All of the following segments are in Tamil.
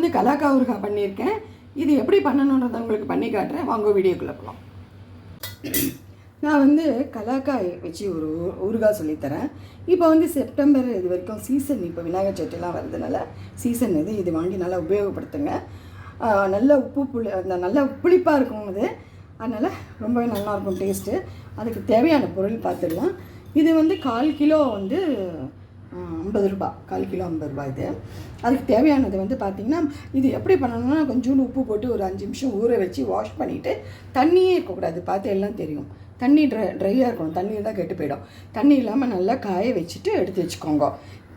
வந்து கலாக்காய் ஊறுகாய் பண்ணியிருக்கேன். இது எப்படி பண்ணணுன்றதை உங்களுக்கு பண்ணி காட்டுறேன். வாங்க வீடியோக்குள்ளே போகலாம். நான் வந்து கலாக்காய் வச்சு ஒரு ஊறுகாய் சொல்லித்தரேன். இப்போ வந்து செப்டம்பர் இது வரைக்கும் சீசன், இப்போ விநாயகர் சதுர்த்திலாம் வருதுனால சீசன் இது வாங்கி நல்லா உபயோகப்படுத்துங்க. நல்ல அந்த நல்ல புளிப்பாக இருக்கும் இது, அதனால் ரொம்பவே நல்லாயிருக்கும் டேஸ்ட்டு. அதுக்கு தேவையான பொருள் பார்த்துடலாம். இது வந்து 1/4 கிலோ வந்து 50 ரூபா, 1/4 கிலோ 50 ரூபா இது. அதுக்கு தேவையானது வந்து பார்த்திங்கன்னா, இது எப்படி பண்ணணும்னா கொஞ்சோண்டு உப்பு போட்டு ஒரு 5 நிமிஷம் ஊற வச்சு வாஷ் பண்ணிவிட்டு, தண்ணியே இருக்கக்கூடாது, பார்த்து எல்லாம் தெரியும். தண்ணி ட்ரையாக இருக்கணும், தண்ணி தான் கெட்டு போயிடும். தண்ணி இல்லாமல் நல்லா காய வச்சுட்டு எடுத்து வச்சுக்கோங்க.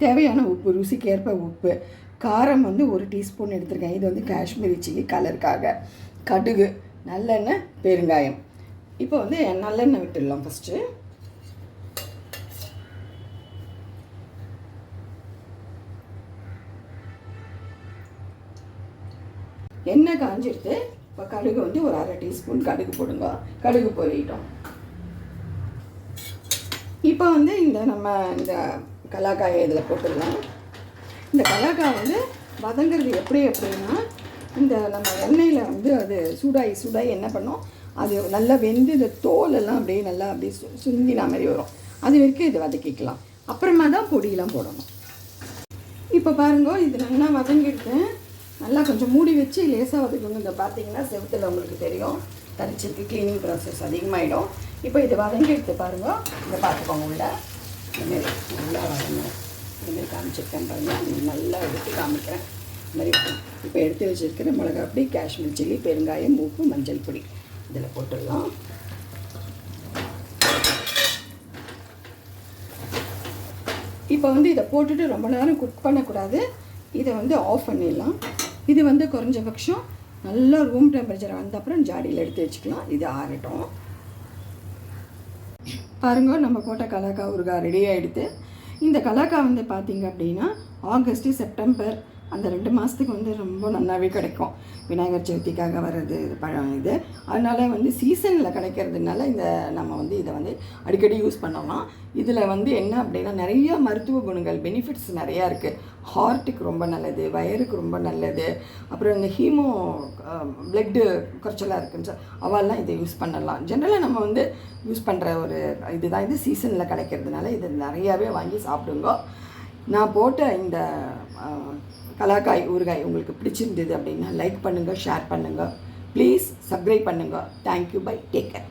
தேவையான உப்பு, ருசிக்கு ஏற்ப உப்பு, காரம் வந்து 1 டீஸ்பூன் எடுத்துருக்கேன். இது வந்து காஷ்மீரி சில்லி கலருக்காக. கடுகு, நல்லெண்ணெய், பெருங்காயம். இப்போ வந்து நல்லெண்ணெய் விட்டுடலாம் ஃபஸ்ட்டு. எண்ணெய் காஞ்சிடுது. இப்போ கடுகு வந்து ஒரு 1/2 டீஸ்பூன் கடுகு போடுங்க. கடுகு பொரியிட்டோம். இப்போ வந்து நம்ம இந்த கலாக்காயை இதில் போட்டுடலாம். இந்த கலாக்காய் வந்து வதங்கிறது எப்படின்னா, இந்த நம்ம எண்ணெயில் வந்து அது சூடாகி என்ன பண்ணோம், அது நல்லா வெந்து இந்த தோலெல்லாம் அப்படியே சுந்தின மாதிரி வரும். அது வரைக்கும் இதை வதக்கிக்கலாம். அப்புறமா தான் பொடியெல்லாம் போடணும். இப்போ பாருங்க, இது நல்லா வதங்கிடுது. நல்லா கொஞ்சம் மூடி வச்சு லேசாக வதக்கணும். இந்த பார்த்தீங்கன்னா செவத்தில் உங்களுக்கு தெரியும், தரிச்சிருக்கு, க்ளீனிங் ப்ராசஸ் அதிகமாகிடும். இப்போ இதை வதங்கி எடுத்து பாருங்கள், இதை பார்த்துக்கோங்க. உள்ள இதுமாரி நல்லா வதங்கணும். இதுமாரி காமிச்சிருக்கேன் பாருங்கள், நல்லா எடுத்து காமிக்கிறேன். இது மாதிரி இப்போ எடுத்து வச்சுருக்கிற மிளகா பொடி, காஷ்மீர் சில்லி, பெருங்காயம், உப்பு, மஞ்சள் பொடி இதில் போட்டுடலாம். இப்போ வந்து இதை போட்டுட்டு ரொம்ப நேரம் குக் பண்ணக்கூடாது. இதை வந்து ஆஃப் பண்ணிடலாம். இது வந்து குறைஞ்சபட்சம் நல்லா ரூம் டெம்பரேச்சர் வந்த அப்புறம் ஜாடியில் எடுத்து வச்சுக்கலாம். இது ஆறட்டும். பாருங்க, நம்ம போட்ட கலாக்காய் ஊறுகாய் ரெடி ஆகிடுது. இந்த கலாக்காய் வந்து பார்த்திங்க அப்படின்னா ஆகஸ்ட்டு, செப்டம்பர் அந்த 2 மாதத்துக்கு வந்து ரொம்ப நல்லாவே கிடைக்கும். விநாயகர் சதுர்த்திக்காக வர்றது இது பழம் இது. அதனால் வந்து சீசனில் கிடைக்கிறதுனால நம்ம வந்து இதை வந்து அடிக்கடி யூஸ் பண்ணலாம். இதில் வந்து என்ன அப்படின்னா நிறைய மருத்துவ குணங்கள், பெனிஃபிட்ஸ் நிறையா இருக்குது. ஹார்ட்டுக்கு ரொம்ப நல்லது, வயருக்கு ரொம்ப நல்லது. அப்புறம் இந்த பிளட்டு குறைச்சலாக இருக்குன்னு அவெல்லாம் இதை யூஸ் பண்ணலாம். ஜென்ரலாக நம்ம வந்து யூஸ் பண்ணுற ஒரு இதுதான் இது. சீசனில் கிடைக்கிறதுனால இதை நிறையாவே வாங்கி சாப்பிடுங்க. நான் போட்ட இந்த கலாக்காய் ஊறுகாய் உங்களுக்கு பிடிச்சிருந்தது அப்படின்னா லைக் பண்ணுங்கள், ஷேர் பண்ணுங்கள், ப்ளீஸ் சப்ஸ்கிரைப் பண்ணுங்கள். Thank you, bye, take care.